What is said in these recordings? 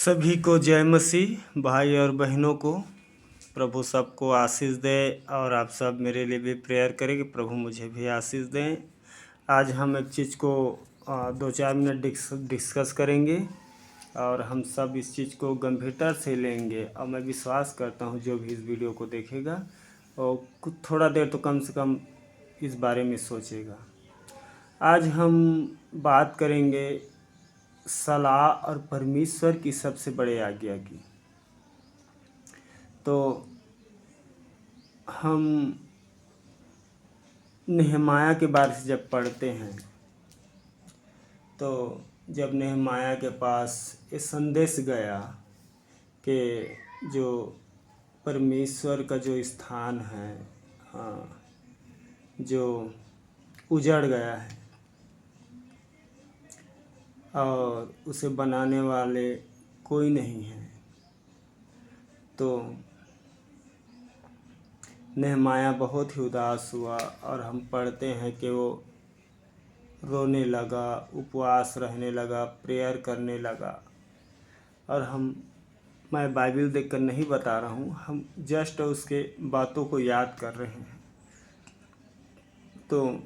सभी को जय मसीह। भाई और बहनों को प्रभु सबको आशीष दे और आप सब मेरे लिए भी प्रेयर करें कि प्रभु मुझे भी आशीष दें। आज हम एक चीज़ को 2-4 मिनट डिस्कस करेंगे और हम सब इस चीज़ को गंभीरता से लेंगे और मैं विश्वास करता हूँ जो भी इस वीडियो को देखेगा और कुछ थोड़ा देर तो कम से कम इस बारे में सोचेगा। आज हम बात करेंगे सलाह और परमेश्वर की सबसे बड़े आज्ञा की। तो हम नेहमाया के बारे से जब पढ़ते हैं तो जब नेहमाया के पास ये संदेश गया कि जो परमेश्वर का जो स्थान है जो उजड़ गया है और उसे बनाने वाले कोई नहीं है, तो नेहमाया बहुत ही उदास हुआ और हम पढ़ते हैं कि वो रोने लगा, उपवास रहने लगा, प्रेयर करने लगा। और मैं बाइबल देखकर नहीं बता रहा हूँ, हम जस्ट उसके बातों को याद कर रहे हैं। तो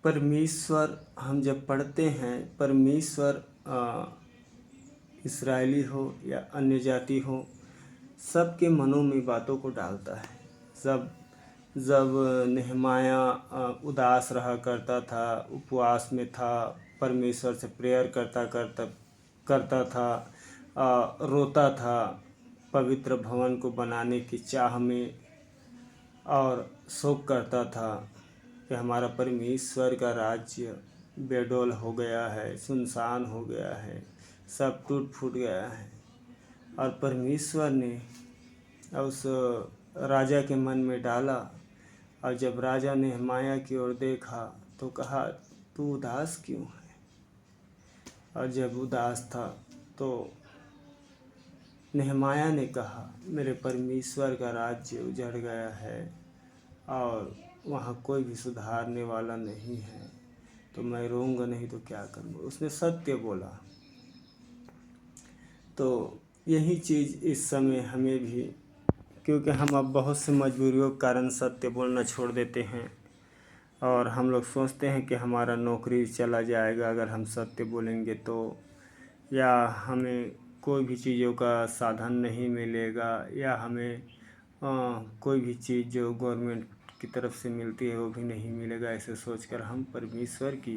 परमेश्वर हम जब पढ़ते हैं, परमेश्वर इस्राएली हो या अन्य जाति हो, सबके मनों में बातों को डालता है। जब नेहमाया उदास रहा करता था, उपवास में था, परमेश्वर से प्रेयर करता था, रोता था पवित्र भवन को बनाने की चाह में और शोक करता था कि हमारा परमेश्वर का राज्य बेडौल हो गया है, सुनसान हो गया है, सब टूट फूट गया है। और परमेश्वर ने उस राजा के मन में डाला और जब राजा ने नेहमाया की ओर देखा तो कहा, तू उदास क्यों है? और जब उदास था तो नेहमाया ने कहा, मेरे परमेश्वर का राज्य उजड़ गया है और वहाँ कोई भी सुधारने वाला नहीं है, तो मैं रोऊंगा नहीं तो क्या करूँगा। उसने सत्य बोला। तो यही चीज़ इस समय हमें भी, क्योंकि हम अब बहुत से मजबूरियों के कारण सत्य बोलना छोड़ देते हैं और हम लोग सोचते हैं कि हमारा नौकरी चला जाएगा अगर हम सत्य बोलेंगे तो, या हमें कोई भी चीज़ों का साधन नहीं मिलेगा, या हमें कोई भी चीज़ जो गवर्नमेंट की तरफ से मिलती है वो भी नहीं मिलेगा। ऐसे सोचकर हम परमेश्वर की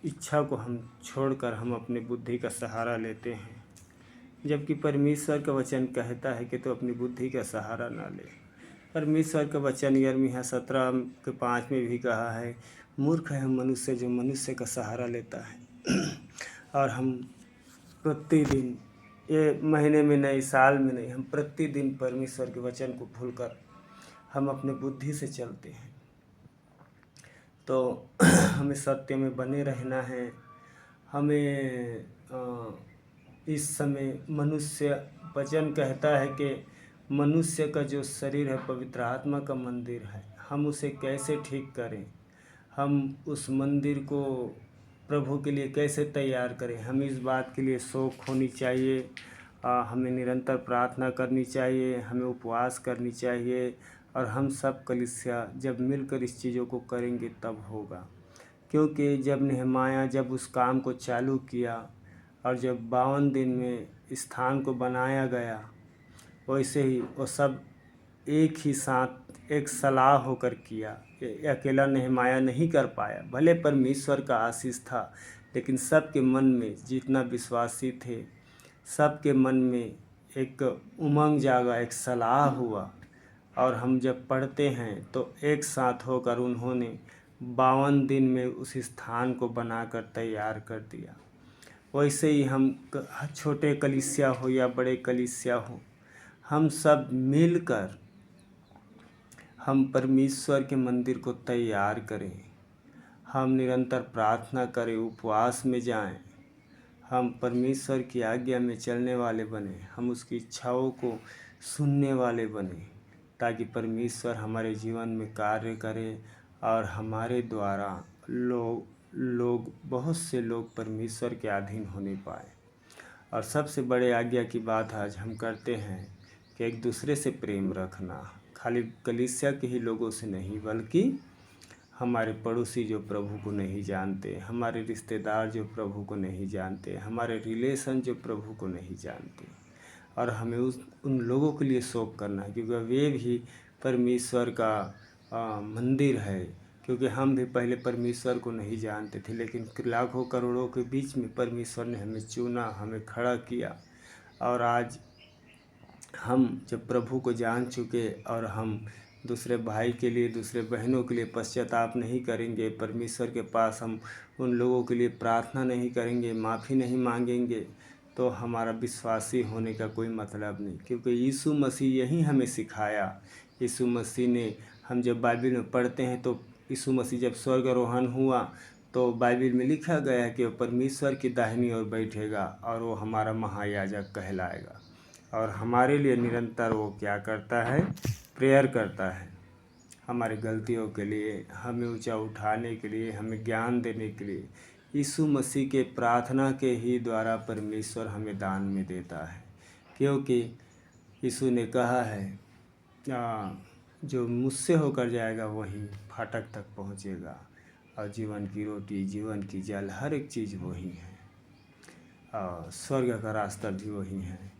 इच्छा को हम छोड़कर हम अपनी बुद्धि का सहारा लेते हैं, जबकि परमेश्वर का वचन कहता है कि तो अपनी बुद्धि का सहारा ना ले। परमेश्वर का वचन यिर्मयाह 17:5 में भी कहा है, मूर्ख है मनुष्य जो मनुष्य का सहारा लेता है। और हम प्रतिदिन, ये महीने में नहीं, साल में नहीं, हम प्रतिदिन परमेश्वर के वचन को भूलकर हम अपने बुद्धि से चलते हैं। तो हमें सत्य में बने रहना है। हमें इस समय मनुष्य, वचन कहता है कि मनुष्य का जो शरीर है पवित्र आत्मा का मंदिर है, हम उसे कैसे ठीक करें, हम उस मंदिर को प्रभु के लिए कैसे तैयार करें। हमें इस बात के लिए शौक होनी चाहिए, हमें निरंतर प्रार्थना करनी चाहिए, हमें उपवास करनी चाहिए और हम सब कलीसिया जब मिलकर इस चीज़ों को करेंगे तब होगा। क्योंकि जब नेहमाया जब उस काम को चालू किया और जब 52 दिन में स्थान को बनाया गया, वैसे ही वो सब एक ही साथ एक सलाह होकर किया। अकेला नेहमाया नहीं कर पाया, भले परमेश्वर का आशीष था, लेकिन सबके मन में, जितना विश्वासी थे, सबके मन में एक उमंग जागा, एक सलाह हुआ। और हम जब पढ़ते हैं तो एक साथ होकर उन्होंने 52 दिन में उस स्थान को बनाकर तैयार कर दिया। वैसे ही हम छोटे कलीसिया हो या बड़े कलीसिया हो, हम सब मिलकर हम परमेश्वर के मंदिर को तैयार करें। हम निरंतर प्रार्थना करें, उपवास में जाएं, हम परमेश्वर की आज्ञा में चलने वाले बने, हम उसकी इच्छाओं को सुनने वाले बने, ताकि परमेश्वर हमारे जीवन में कार्य करे और हमारे द्वारा लोग बहुत से लोग परमेश्वर के अधीन हो नहीं पाए। और सबसे बड़े आज्ञा की बात आज हम करते हैं कि एक दूसरे से प्रेम रखना, खाली कलीसिया के ही लोगों से नहीं बल्कि हमारे पड़ोसी जो प्रभु को नहीं जानते, हमारे रिश्तेदार जो प्रभु को नहीं जानते, हमारे रिलेशन जो प्रभु को नहीं जानते, और हमें उन लोगों के लिए शोक करना है, क्योंकि वे भी परमेश्वर का मंदिर है। क्योंकि हम भी पहले परमेश्वर को नहीं जानते थे, लेकिन लाखों करोड़ों के बीच में परमेश्वर ने हमें चुना, हमें खड़ा किया। और आज हम जब प्रभु को जान चुके और हम दूसरे भाई के लिए, दूसरे बहनों के लिए पश्चाताप नहीं करेंगे, परमेश्वर के पास हम उन लोगों के लिए प्रार्थना नहीं करेंगे, माफ़ी नहीं मांगेंगे, तो हमारा विश्वासी होने का कोई मतलब नहीं। क्योंकि यीशु मसीह यही हमें सिखाया। यीशु मसीह ने, हम जब बाइबल में पढ़ते हैं तो यीशु मसीह जब स्वर्गारोहण हुआ तो बाइबल में लिखा गया है कि वो परमेश्वर की दाहिनी ओर बैठेगा और वो हमारा महायाजक कहलाएगा। और हमारे लिए निरंतर वो क्या करता है? प्रेयर करता है, हमारे गलतियों के लिए, हमें ऊंचा उठाने के लिए, हमें ज्ञान देने के लिए। यीशु मसीह के प्रार्थना के ही द्वारा परमेश्वर हमें दान में देता है। क्योंकि यीशु ने कहा है जो मुझसे होकर जाएगा वही फाटक तक पहुंचेगा, और जीवन की रोटी, जीवन की जल, हर एक चीज़ वही है, और स्वर्ग का रास्ता भी वही है।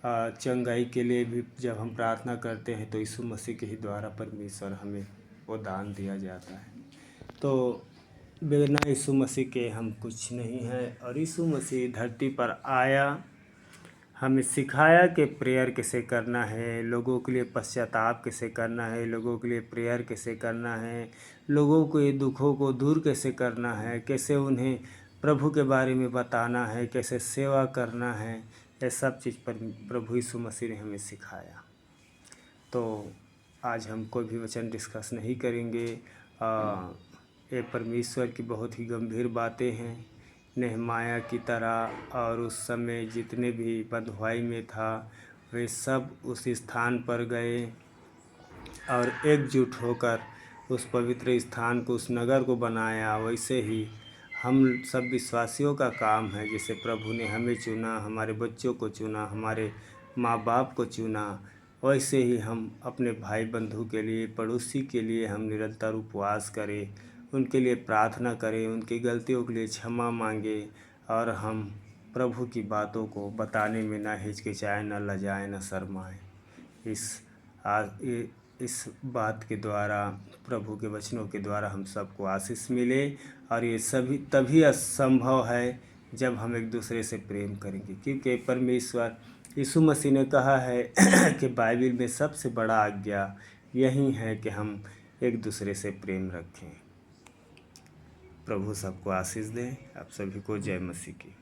चंगाई के लिए भी जब हम प्रार्थना करते हैं तो यीशु मसीह के ही द्वारा परमेश्वर हमें वो दान दिया जाता है। तो बिना यीशु मसीह के हम कुछ नहीं हैं। और यीशु मसीह धरती पर आया, हमें सिखाया कि प्रेयर कैसे करना है, लोगों के लिए पश्चाताप कैसे करना है, लोगों के लिए प्रेयर कैसे करना है, लोगों के दुखों को दूर कैसे करना है, कैसे उन्हें प्रभु के बारे में बताना है, कैसे सेवा करना है। ये सब चीज़ पर प्रभु यीशु मसीह ने हमें सिखाया। तो आज हम कोई भी वचन डिस्कस नहीं करेंगे। ये परमेश्वर की बहुत ही गंभीर बातें हैं, नेहमाया की तरह। और उस समय जितने भी बंधुआई में था वे सब उस स्थान पर गए और एकजुट होकर उस पवित्र स्थान को, उस नगर को बनाया। वैसे ही हम सब विश्वासियों का काम है, जैसे प्रभु ने हमें चुना, हमारे बच्चों को चुना, हमारे माँ बाप को चुना, वैसे ही हम अपने भाई बंधु के लिए, पड़ोसी के लिए हम निरंतर उपवास करें, उनके लिए प्रार्थना करें, उनकी गलतियों के लिए क्षमा मांगे, और हम प्रभु की बातों को बताने में ना हिचकिचाएं, ना लजाएं, ना शर्माएं। इस बात के द्वारा, प्रभु के वचनों के द्वारा हम सबको आशीष मिले। और ये सभी तभी असंभव है जब हम एक दूसरे से प्रेम करेंगे। क्योंकि परमेश्वर यीशु मसीह ने कहा है कि बाइबल में सबसे बड़ा आज्ञा यही है कि हम एक दूसरे से प्रेम रखें। प्रभु सबको आशीष दें। आप सभी को जय मसीह की।